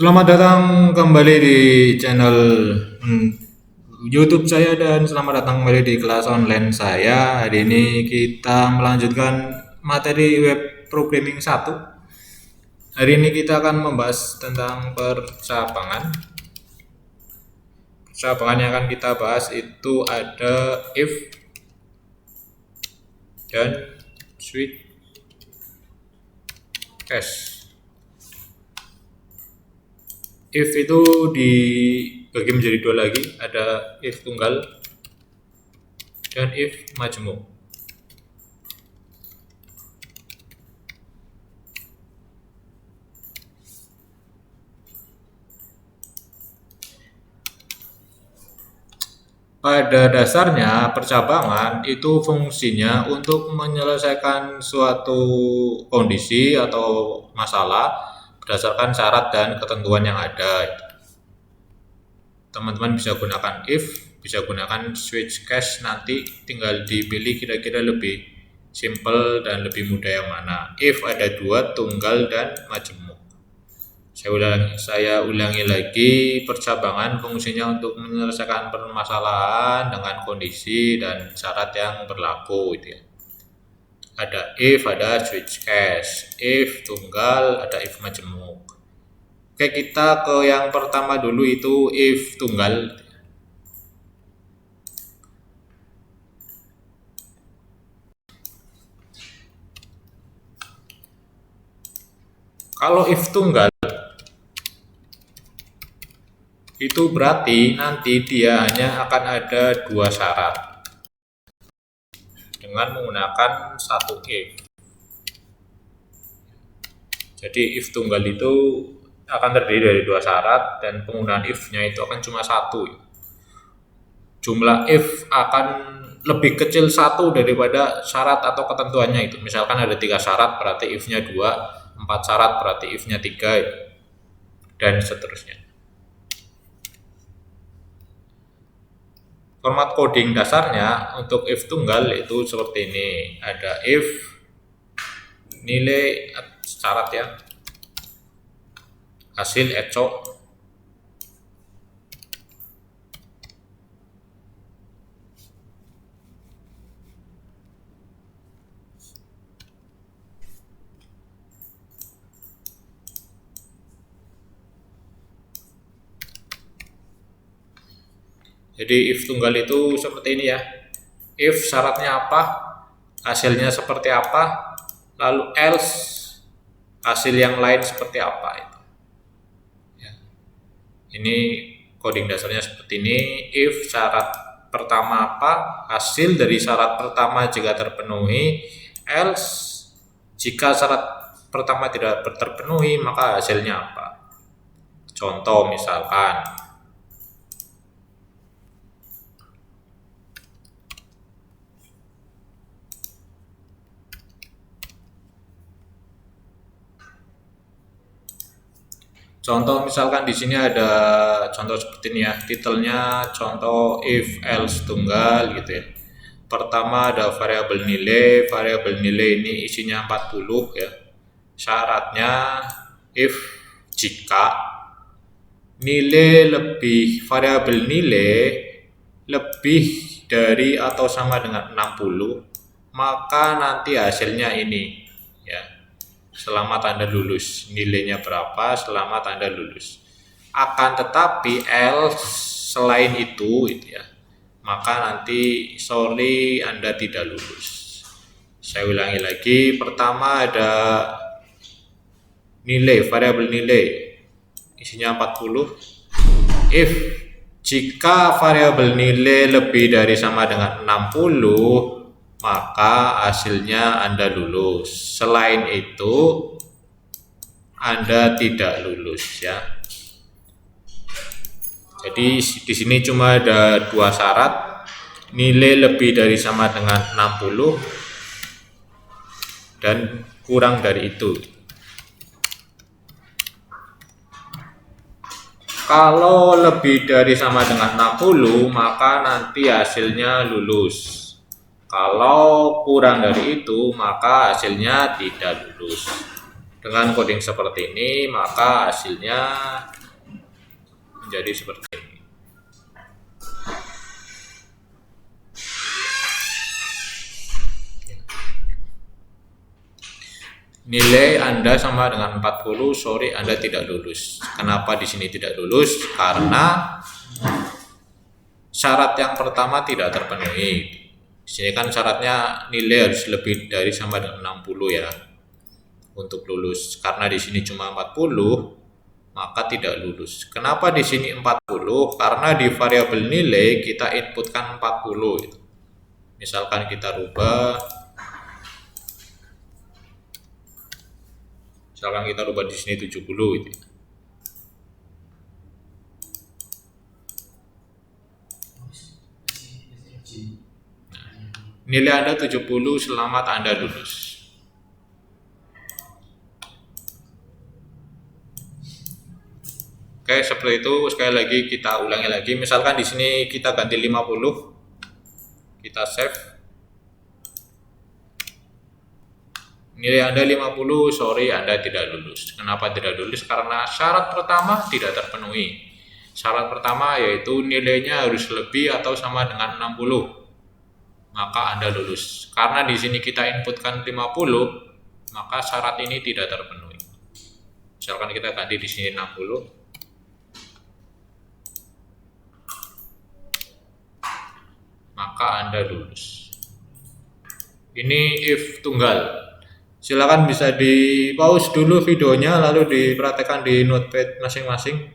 Selamat datang kembali di channel hmm, YouTube saya dan selamat datang kembali di kelas online saya. Hari ini kita melanjutkan materi web programming 1. Hari ini kita akan membahas tentang percabangan. Percabangan yang akan kita bahas itu ada if dan switch case. If itu dibagi menjadi dua lagi, ada if tunggal dan if majemuk. Pada dasarnya, percabangan itu fungsinya untuk menyelesaikan suatu kondisi atau masalah berdasarkan syarat dan ketentuan yang ada. Teman-teman bisa gunakan if, bisa gunakan switch case, nanti tinggal dipilih kira-kira lebih simple dan lebih mudah yang mana. If ada dua, tunggal dan majemuk. Saya ulangi lagi, percabangan fungsinya untuk menyelesaikan permasalahan dengan kondisi dan syarat yang berlaku gitu ya. Ada if, ada switch case. If tunggal, ada if majemuk. Oke, kita ke yang pertama dulu, itu if tunggal. Kalau if tunggal itu berarti nanti dia hanya akan ada dua syarat dengan menggunakan satu if. Jadi if tunggal itu akan terdiri dari dua syarat dan penggunaan if-nya itu akan cuma satu. Jumlah if akan lebih kecil satu daripada syarat atau ketentuannya itu. Misalkan ada 3 syarat berarti if-nya 2, 4 syarat berarti if-nya 3, dan seterusnya. Format coding dasarnya untuk if tunggal itu seperti ini. Ada if nilai syarat ya, hasil echo, jadi if tunggal itu seperti ini ya. If syaratnya apa, hasilnya seperti apa, lalu else hasil yang lain seperti apa itu. Ya. Ini coding dasarnya seperti ini. If syarat pertama apa, hasil dari syarat pertama jika terpenuhi, else jika syarat pertama tidak terpenuhi maka hasilnya apa. Contoh misalkan di sini ada contoh seperti ini ya, titelnya contoh if else tunggal gitu ya. Pertama ada variabel nilai ini isinya 40 ya. Syaratnya if jika variabel nilai lebih dari atau sama dengan 60, maka nanti hasilnya ini ya. Selamat Anda lulus. Nilainya berapa? Selamat Anda lulus. Akan tetapi else selain itu ya, maka nanti sorry Anda tidak lulus. Saya ulangi lagi. Pertama ada variabel nilai isinya 40. If jika variabel nilai lebih dari sama dengan 60, maka hasilnya Anda lulus. Selain itu Anda tidak lulus ya. Jadi di sini cuma ada dua syarat, nilai lebih dari sama dengan 60 dan kurang dari itu. Kalau lebih dari sama dengan 60, maka nanti hasilnya lulus. Kalau kurang dari itu, maka hasilnya tidak lulus. Dengan coding seperti ini, maka hasilnya menjadi seperti ini. Nilai Anda sama dengan 40, sorry Anda tidak lulus. Kenapa di sini tidak lulus? Karena syarat yang pertama tidak terpenuhi. Di sini kan syaratnya nilai harus lebih dari sama dengan 60 ya untuk lulus. Karena di sini cuma 40, maka tidak lulus. Kenapa di sini 40? Karena di variabel nilai kita inputkan 40 itu. Misalkan kita rubah di sini 70 itu. Nilai Anda 70, selamat Anda lulus. Oke, seperti itu. Sekali lagi kita ulangi lagi. Misalkan di sini kita ganti 50. Kita save. Nilai Anda 50, sorry Anda tidak lulus. Kenapa tidak lulus? Karena syarat pertama tidak terpenuhi. Syarat pertama yaitu nilainya harus lebih atau sama dengan 60. Maka Anda lulus. Karena di sini kita inputkan 50, maka syarat ini tidak terpenuhi. Misalkan kita ganti di sini 60. Maka Anda lulus. Ini if tunggal. Silakan bisa di pause dulu videonya lalu diperhatikan di notepad masing-masing.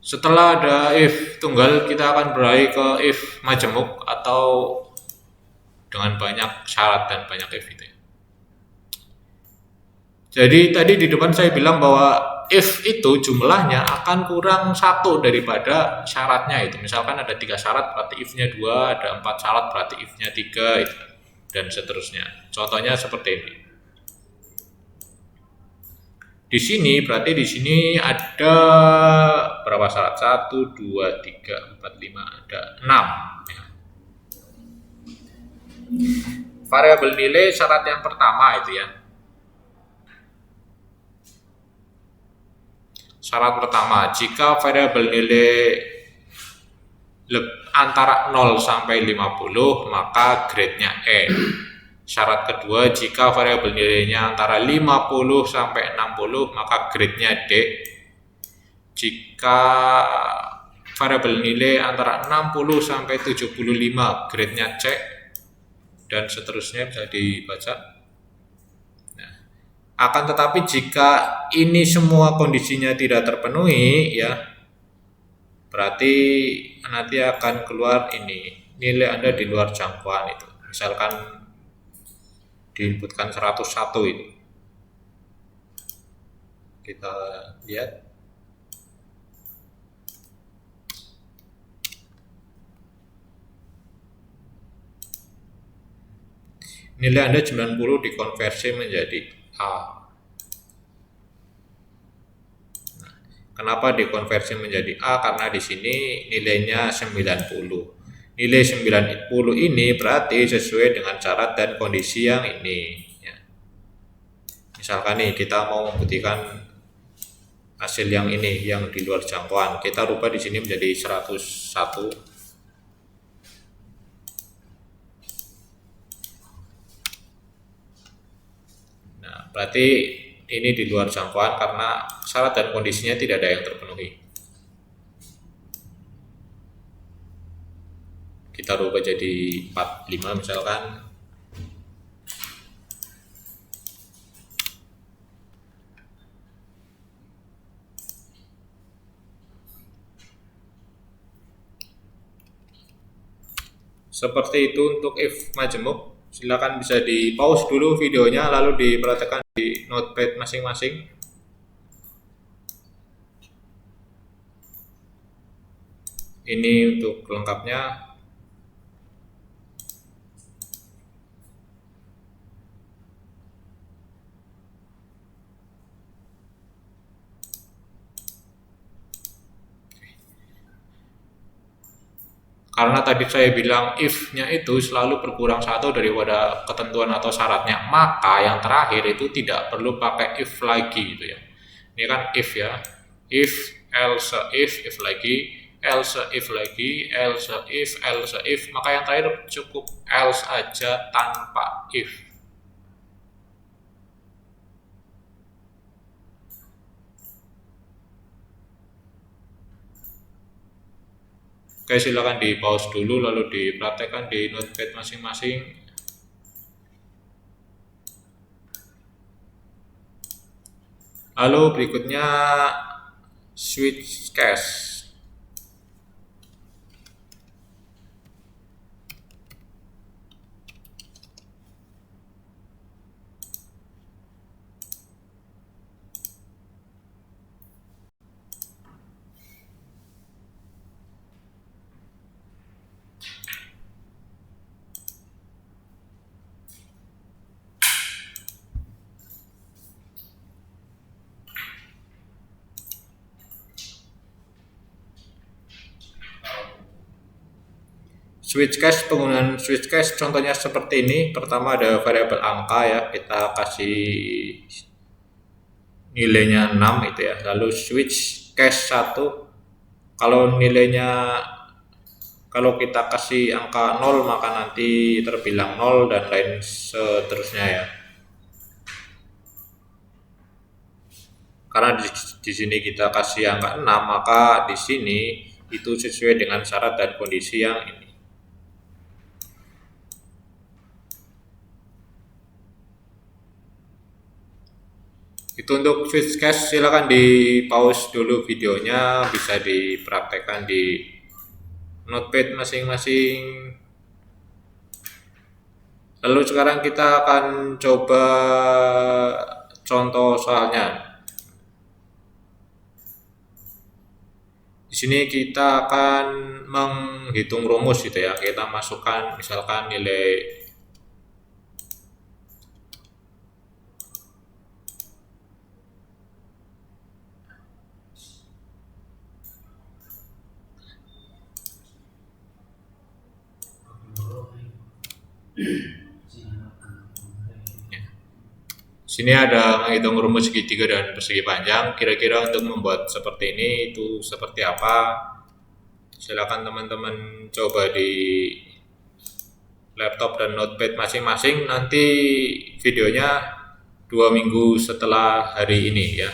Setelah ada if tunggal, kita akan beralih ke if majemuk atau dengan banyak syarat dan banyak if itu. Jadi tadi di depan saya bilang bahwa if itu jumlahnya akan kurang satu daripada syaratnya itu. Misalkan ada 3 syarat berarti if-nya 2, ada 4 syarat berarti if-nya 3 itu, dan seterusnya. Contohnya seperti ini. Di sini berarti di sini ada berapa syarat? 1, 2, 3, 4, 5, ada 6 ya. Variabel nilai syarat yang pertama itu ya. Syarat pertama, jika variabel nilai antara 0 sampai 50, maka grade-nya E. Syarat kedua, jika variabel nilainya antara 50 sampai 60, maka grade-nya D. Jika variabel nilai antara 60 sampai 75, grade-nya C, dan seterusnya bisa dibaca. Akan tetapi jika ini semua kondisinya tidak terpenuhi ya, berarti nanti akan keluar ini nilai Anda di luar jangkauan itu. Misalkan diinputkan 101 itu. Kita lihat. Nilai Anda 90 dikonversi menjadi A. Nah, kenapa dikonversi menjadi A? Karena di sini nilainya 90. Nilai 90 ini berarti sesuai dengan syarat dan kondisi yang ini. Ya. Misalkan nih kita mau membuktikan hasil yang ini yang di luar jangkauan, kita rubah di sini menjadi 101. Berarti ini di luar jangkauan karena syarat dan kondisinya tidak ada yang terpenuhi. Kita rubah jadi 45 misalkan. Seperti itu untuk if majemuk. Silakan bisa di pause dulu videonya lalu diperhatikan di notepad masing-masing. Ini untuk lengkapnya. Karena tadi saya bilang if-nya itu selalu berkurang satu daripada ketentuan atau syaratnya, maka yang terakhir itu tidak perlu pakai if lagi gitu ya. Ini kan if ya, if, else if lagi, else if lagi, else if, maka yang terakhir cukup else aja tanpa if. Oke, silakan di pause dulu lalu dipraktekkan di notepad masing-masing. Lalu berikutnya switch case. Switch case, penggunaan switch case contohnya seperti ini. Pertama ada variabel angka ya, kita kasih nilainya 6 itu ya. Lalu switch case 1, kalau nilainya, kalau kita kasih angka 0 maka nanti terbilang 0 dan lain seterusnya ya. Karena di sini kita kasih angka 6, maka di sini itu sesuai dengan syarat dan kondisi yang ini. Itu untuk switch case, silakan di pause dulu videonya, bisa dipraktekkan di notepad masing-masing. Lalu sekarang kita akan coba contoh soalnya. Di sini kita akan menghitung rumus gitu ya. Kita masukkan misalkan nilai sini ada menghitung rumus segitiga dan persegi panjang. Kira-kira untuk membuat seperti ini itu seperti apa? Silakan teman-teman coba di laptop dan notepad masing-masing. Nanti videonya 2 minggu setelah hari ini ya.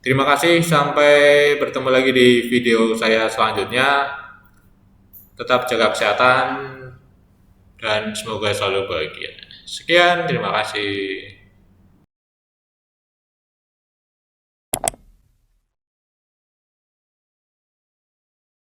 Terima kasih, sampai bertemu lagi di video saya selanjutnya. Tetap jaga kesehatan dan semoga selalu bahagia. Sekian, terima kasih.